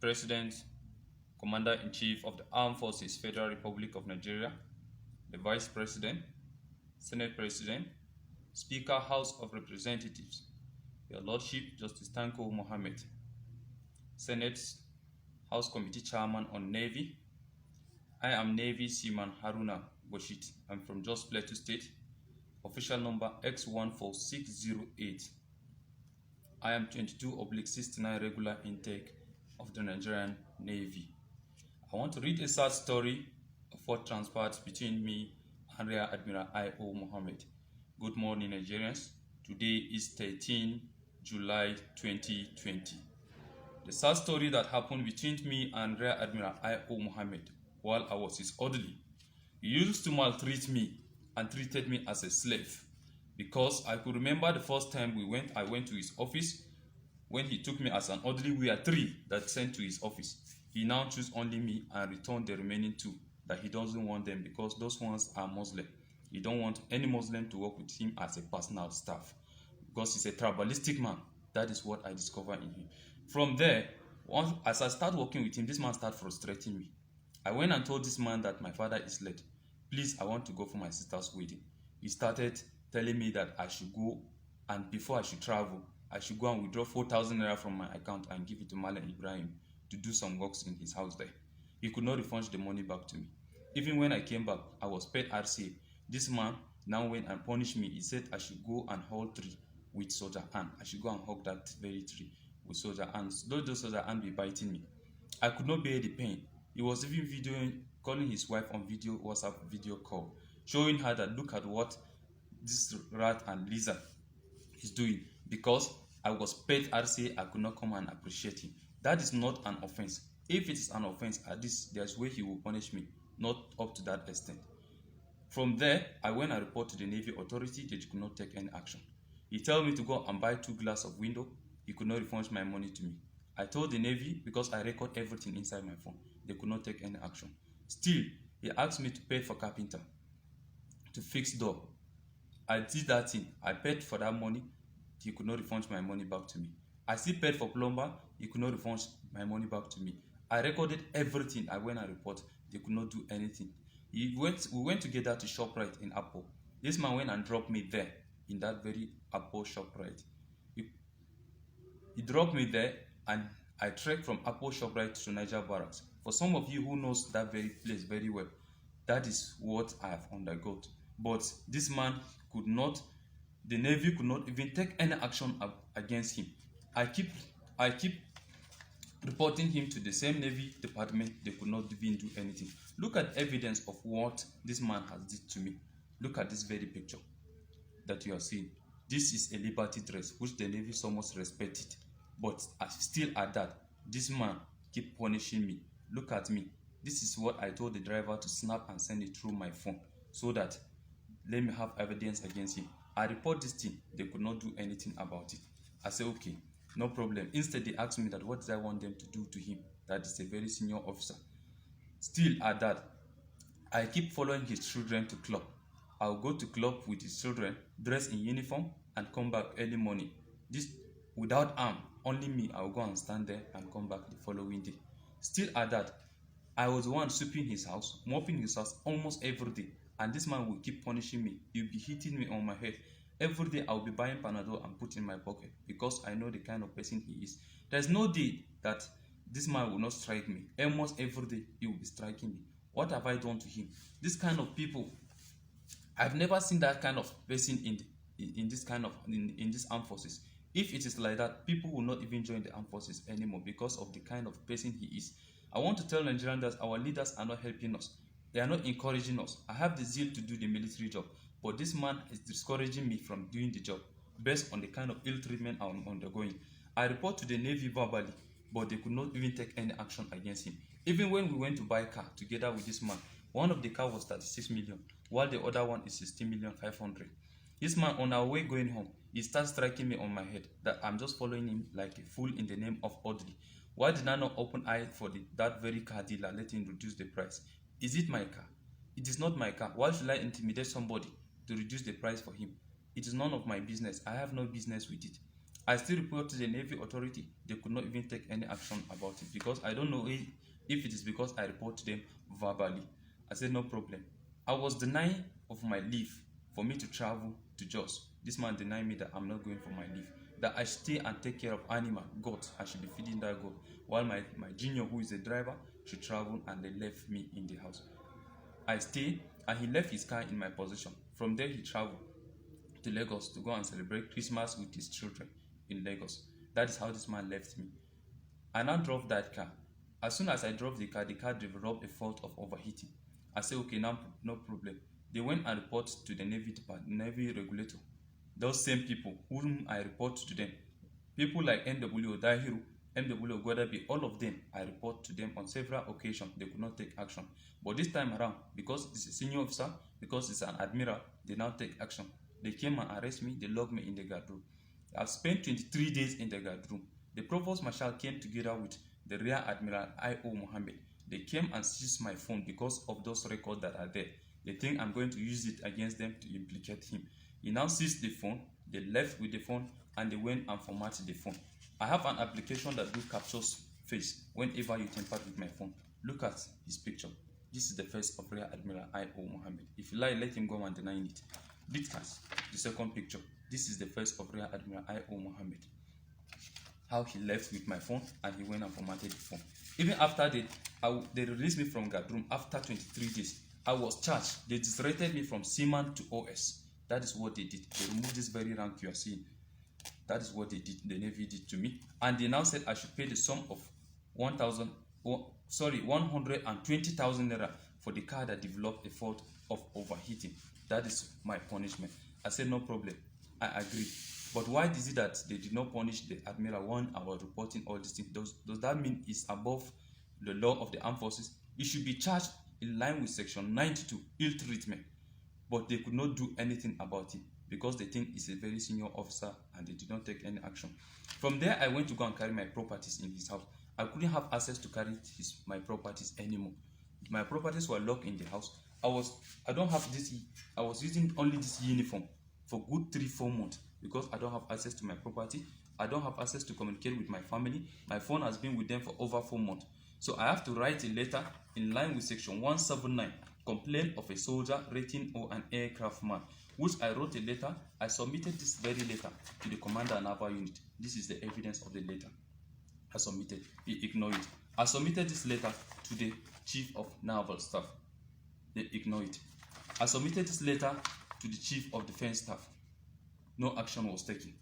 President, Commander-in-Chief of the Armed Forces, Federal Republic of Nigeria, the Vice President, Senate President, Speaker, House of Representatives, Your Lordship, Justice Tanko Mohammed, Senate House Committee Chairman on Navy. I am Navy Seaman Haruna Boshit. I'm from Jos Plateau State. Official number X14608. I am 22/69 regular intake of the Nigerian Navy. I want to read a sad story of what transpired between me and Rear Admiral I.O. Mohammed. Good morning, Nigerians. Today is 13 July 2020. The sad story that happened between me and Rear Admiral I.O. Mohammed while I was his orderly. He used to maltreat me and treated me as a slave, because I could remember the first time I went to his office. When he took me as an orderly, we are 3 that sent to his office. He now chose only me and returned the remaining 2 that he doesn't want them because those ones are Muslim. He don't want any Muslim to work with him as a personal staff because he's a tribalistic man. That is what I discovered in him. From there, as I start working with him, this man started frustrating me. I went and told this man that my father is late. Please, I want to go for my sister's wedding. He started telling me that I should go, and before I should travel, I should go and withdraw 4,000 naira from my account and give it to Malam Ibrahim to do some works in his house there. He could not refund the money back to me. Even when I came back, I was paid RCA. This man now went and punished me. He said I should go and hold tree with Soldier Ann. I should go and hug that very tree with Soldier Ann. Those Soldier Ann be biting me. I could not bear the pain. He was even calling his wife on WhatsApp video call, showing her that look at what this rat and lizard is doing. Because I was paid RCA, I could not come and appreciate him. That is not an offense. If it is an offense, at least there's a way he will punish me, not up to that extent. From there, I went and reported to the Navy authority. They could not take any action. He told me to go and buy 2 glass of window. He could not refund my money to me. I told the Navy, because I record everything inside my phone, they could not take any action. Still, he asked me to pay for carpenter to fix door. I did that thing. I paid for that money. He could not refund my money back to me. I still paid for plumber. He could not refund my money back to me. I recorded everything. I went and reported. They could not do anything. We went together to ShopRite in Apple. This man went and dropped me there in that very Apple ShopRite. He dropped me there, and I trekked from Apple ShopRite to Niger Barracks. For some of you who knows that very place very well, that is what I have undergone. But this man could not, the Navy could not even take any action against him. I keep reporting him to the same Navy department. They could not even do anything. Look at evidence of what this man has did to me. Look at this very picture that you are seeing. This is a liberty dress which the Navy so much respected, but still at that, this man keep punishing me. Look at me. This is what I told the driver to snap and send it through my phone so that let me have evidence against him. I report this thing. They could not do anything about it. I say okay, no problem. Instead, they asked me that what did I want them to do to him? That is a very senior officer. Still at that, I keep following his children to club. I'll go to club with his children, dress in uniform, and come back early morning. This without arm, only me. I'll go and stand there and come back the following day. Still at that, I was the one sweeping his house, mopping his house almost every day. And this man will keep punishing me. He'll be hitting me on my head. Every day I'll be buying Panadol and put in my pocket because I know the kind of person he is. There's no day that this man will not strike me. Almost every day he will be striking me. What have I done to him? This kind of people, I've never seen that kind of person in this armed forces. If it is like that, people will not even join the armed forces anymore because of the kind of person he is. I want to tell Nigerians that our leaders are not helping us. They are not encouraging us. I have the zeal to do the military job, but this man is discouraging me from doing the job based on the kind of ill treatment I'm undergoing. I report to the Navy verbally, but they could not even take any action against him. Even when we went to buy a car together with this man, one of the car was 36 million, while the other one is 16,500,000. This man, on our way going home, he starts striking me on my head that I'm just following him like a fool in the name of orderly. Why did I not open eye for that very car dealer, let him reduce the price? Is it my car? It is not my car. Why should I intimidate somebody to reduce the price for him? It is none of my business. I have no business with it. I still report to the Navy authority. They could not even take any action about it because I don't know if it is because I report to them verbally. I said, no problem. I was denying of my leave for me to travel to Jos. This man denied me that I'm not going for my leave, that I stay and take care of animal, goat. I should be feeding that goat, while my junior, who is a driver, should travel, and they left me in the house. I stayed, and he left his car in my possession. From there, he traveled to Lagos to go and celebrate Christmas with his children in Lagos. That is how this man left me. I now drove that car. As soon as I drove the car developed a fault of overheating. I said, okay, now no problem. They went and reported to the Navy Department, Navy regulator. Those same people whom I report to them, people like NW Dahiru, MW Gwadabi, all of them, I report to them on several occasions. They could not take action. But this time around, because it's a senior officer, because it's an admiral, they now take action. They came and arrested me. They locked me in the guard room. I've spent 23 days in the guard room. The Provost Marshal came together with the Rear Admiral I.O. Mohammed. They came and seized my phone because of those records that are there. They think I'm going to use it against them to implicate him. He now seized the phone. They left with the phone and they went and formatted the phone. I have an application that do captures face whenever you tamper with my phone. Look at his picture. This is the face of Rear Admiral I.O. Mohammed. If you like, let him go and deny it. This is the second picture. This is the face of Rear Admiral I.O. Mohammed. How he left with my phone and he went and formatted the phone. Even after they released me from guard room after 23 days, I was charged. They disrated me from seaman to OS. That is what they did. They removed this very rank you are seeing. That is what they did. The Navy did to me. And they now said I should pay the sum of 120,000 naira for the car that developed a fault of overheating. That is my punishment. I said, no problem. I agree. But why is it that they did not punish the admiral when I was reporting all these things? Does that mean it's above the law of the armed forces? It should be charged in line with section 92, ill treatment. But they could not do anything about it because they think it's a very senior officer and they did not take any action. From there, I went to go and carry my properties in his house. I couldn't have access to carry my properties anymore. My properties were locked in the house. I was using only this uniform for good 3-4 months because I don't have access to my property. I don't have access to communicate with my family. My phone has been with them for over 4 months. So I have to write a letter in line with section 179, complaint of a soldier, rating or an aircraft man, which I wrote a letter. I submitted this very letter to the Commander Naval Unit. This is the evidence of the letter I submitted. He ignored it. I submitted this letter to the Chief of Naval Staff. They ignored it. I submitted this letter to the Chief of Defense Staff. No action was taken.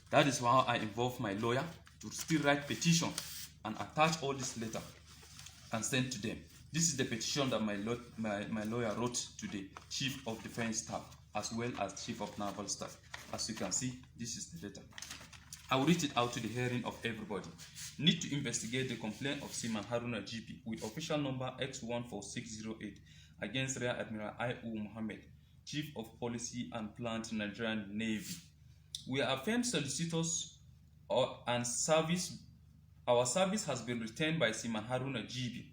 That is why I involved my lawyer to still write petition and attach all this letter and send to them. This is the petition that my lawyer wrote to the Chief of Defense Staff as well as Chief of Naval Staff. As you can see, this is the letter. I will read it out to the hearing of everybody. Need to investigate the complaint of Seaman Haruna GP with official number X14608 against Rear Admiral I.O. Mohammed, Chief of Policy and Plant, Nigerian Navy. We are affirmed solicitors and service. Our service has been retained by Seaman Haruna GB,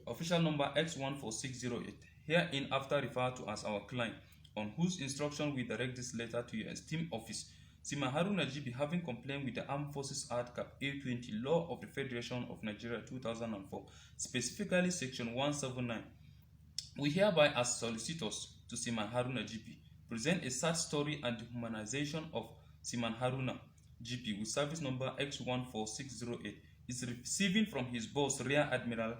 official number X14608, herein after referred to as our client, on whose instruction we direct this letter to your esteemed office. Seaman Haruna GB, having complained with the Armed Forces Act Cap A20, Law of the Federation of Nigeria 2004, specifically Section 179, we hereby, as solicitors to Seaman Haruna GP, present a sad story and dehumanization of Seaman Haruna GP with service number X14608 is receiving from his boss, Rear Admiral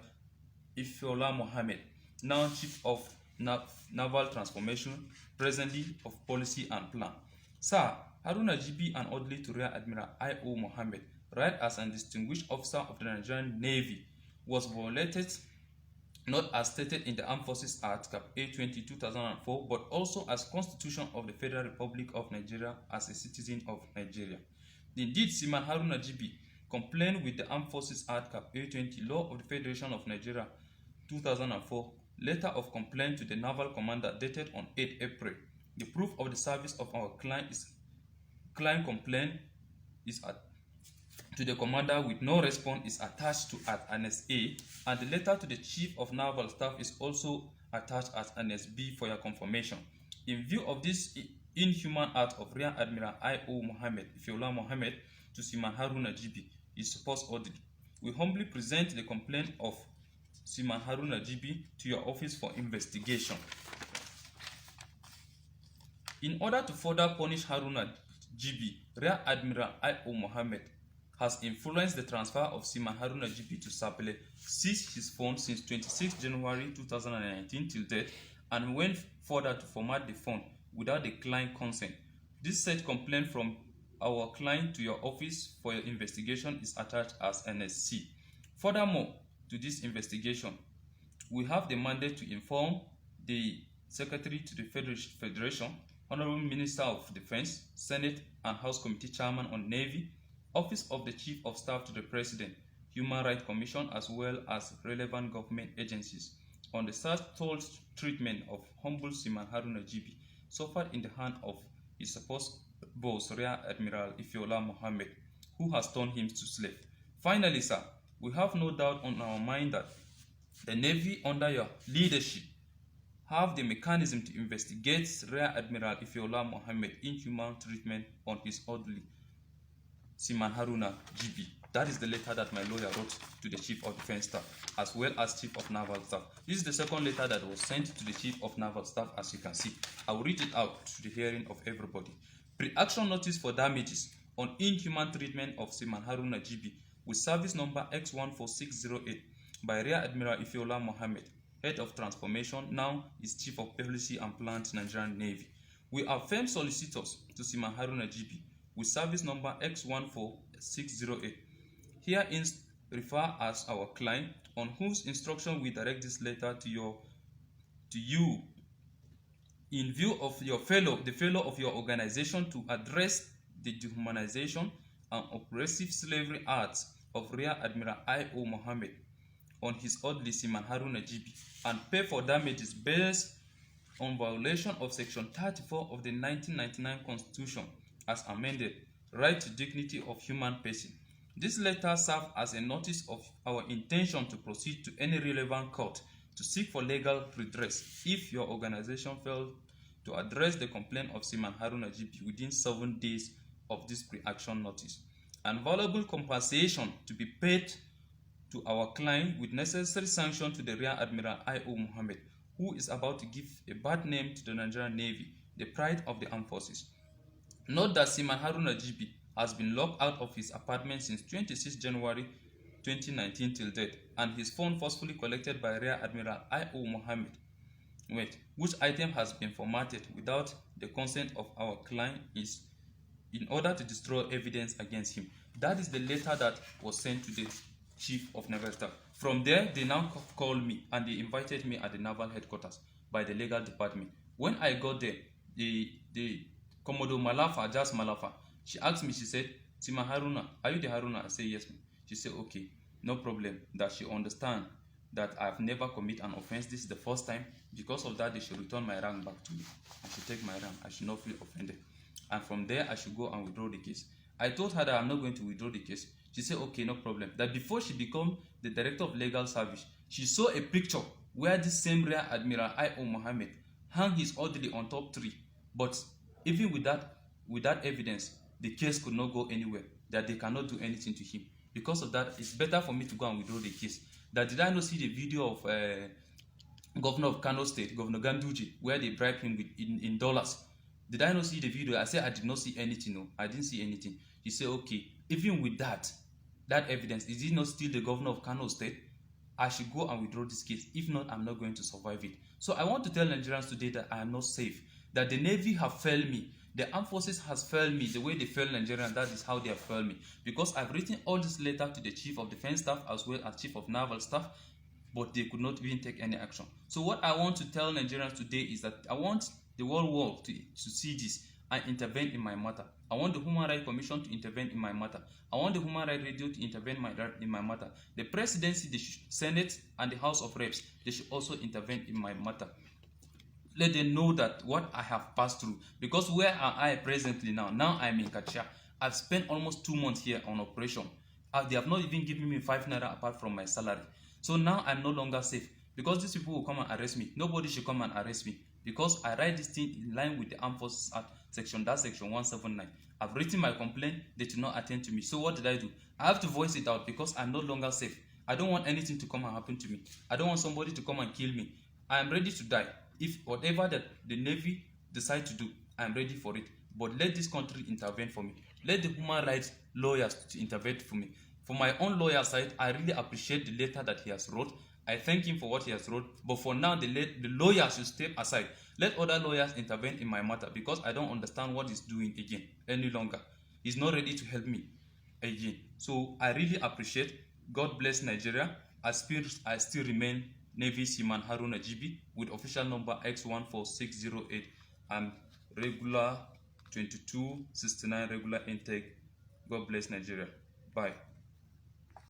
Ifeola Mohammed, now Chief of Naval Transformation, presently of Policy and Plan. Sir, Haruna GP and orderly to Rear Admiral I.O. Mohammed, right as an distinguished officer of the Nigerian Navy, was violated not as stated in the Armed Forces Act Cap A20 2004, but also as Constitution of the Federal Republic of Nigeria as a citizen of Nigeria. Indeed, Seaman Haruna GB complained with the Armed Forces Act Cap A20, Law of the Federation of Nigeria 2004, letter of complaint to the Naval Commander dated on 8 April. The proof of the service of our client complaint is to the commander with no response is attached to at Annex A, and the letter to the Chief of Naval Staff is also attached as Annex B for your confirmation. In view of this inhuman act of Rear Admiral I.O. Mohammed Ifeola Mohammed to Seaman Haruna GB is supposed ordered. We humbly present the complaint of Seaman Haruna GB to your office for investigation. In order to further punish Haruna GB, Rear Admiral I.O. Mohammed has influenced the transfer of Seaman Haruna GB to Sapele, seized his phone since 26 January 2019 till date, and went further to format the phone without the client consent. This said complaint from our client to your office for your investigation is attached as NSC. Furthermore, to this investigation, we have the mandate to inform the Secretary to the Federation, Honorable Minister of Defense, Senate and House Committee Chairman on Navy, Office of the Chief of Staff to the President, Human Rights Commission, as well as relevant government agencies on the third treatment of humble Seaman Haruna GB suffered in the hand of his supposed boss, Rear Admiral Ifeola Mohammed, who has turned him to slave. Finally, sir, we have no doubt on our mind that the Navy, under your leadership, have the mechanism to investigate Rear Admiral Ifeola Mohammed inhuman treatment on his orderly, Seaman Haruna GB. That is the letter that my lawyer wrote to the Chief of Defense Staff, as well as Chief of Naval Staff. This is the second letter that was sent to the Chief of Naval Staff, as you can see. I will read it out to the hearing of everybody. Pre-action notice for damages on inhuman treatment of Seaman Haruna GB with service number X14608 by Rear Admiral Ifeola Mohammed, Head of Transformation, now is Chief of Policy and Plant, Nigerian Navy. We are firm solicitors to Seaman Haruna GB with service number X14608. Herein refer as our client, on whose instruction we direct this letter to you in view of the fellow of your organization to address the dehumanization and oppressive slavery acts of Rear Admiral I.O. Mohammed on his orderly Seaman Haruna GB and pay for damages based on violation of Section 34 of the 1999 Constitution as amended, right to dignity of human person. This letter serves as a notice of our intention to proceed to any relevant court to seek for legal redress if your organization failed to address the complaint of Seaman Haruna GB within 7 days of this pre-action notice, and valuable compensation to be paid to our client with necessary sanction to the Rear Admiral I.O. Mohammed, who is about to give a bad name to the Nigerian Navy, the pride of the armed forces. Note that Seaman Haruna GB has been locked out of his apartment since 26 January 2019 till date, and his phone forcefully collected by Rear Admiral I.O. Mohammed, which item has been formatted without the consent of our client is in order to destroy evidence against him. That is the letter that was sent to the Chief of Naval Staff. From there, they now called me and they invited me at the Naval Headquarters by the legal department. When I got there, the Commodore Malafa, Jas Malafa, she asked me, she said, Seaman Haruna, are you the Haruna? I said, yes, ma'am. She said, okay, no problem. That she understand that I've never committed an offense. This is the first time. Because of that, they should return my rank back to me. I should take my rank. I should not feel offended. And from there, I should go and withdraw the case. I told her that I'm not going to withdraw the case. She said, okay, no problem. That before she became the Director of Legal Service, she saw a picture where this same Rear Admiral I.O. Mohammed hung his orderly on top tree. But even with that evidence, the case could not go anywhere, that they cannot do anything to him. Because of that, it's better for me to go and withdraw the case. That did I not see the video of Governor of Kano State, Governor Ganduje, where they bribe him with, in dollars? Did I not see the video? I said I did not see anything. No, I didn't see anything. He said, okay, even with that evidence, is he not still the governor of Kano State? I should go and withdraw this case. If not, I'm not going to survive it. So I want to tell Nigerians today that I am not safe, that the Navy have failed me. The armed forces has failed me. The way they failed Nigerians, that is how they have failed me. Because I've written all this letter to the Chief of Defense Staff as well as Chief of Naval Staff, but they could not even take any action. So what I want to tell Nigerians today is that I want the whole world to see this and intervene in my matter. I want the Human Rights Commission to intervene in my matter. I want the Human Rights Radio to intervene in my matter. The Presidency, the Senate, and the House of Reps, they should also intervene in my matter. Let them know that what I have passed through. Because where am I presently now? Now I'm in Kachia. I've spent almost 2 months here on operation. They have not even given me 5 naira apart from my salary. So now I'm no longer safe. Because these people will come and arrest me. Nobody should come and arrest me. Because I write this thing in line with the Armed Forces Act section 179. I've written my complaint, they did not attend to me. So what did I do? I have to voice it out because I'm no longer safe. I don't want anything to come and happen to me. I don't want somebody to come and kill me. I am ready to die. If whatever that the Navy decide to do, I am ready for it. But let this country intervene for me. Let the human rights lawyers to intervene for me. For my own lawyer side, I really appreciate the letter that he has wrote. I thank him for what he has wrote. But for now, the lawyer should step aside. Let other lawyers intervene in my matter because I don't understand what he's doing again any longer. He's not ready to help me again. So I really appreciate. God bless Nigeria. I still remain Navy Seaman Haruna GB with official number X14608 and regular 2269 regular intake. God bless Nigeria. Bye.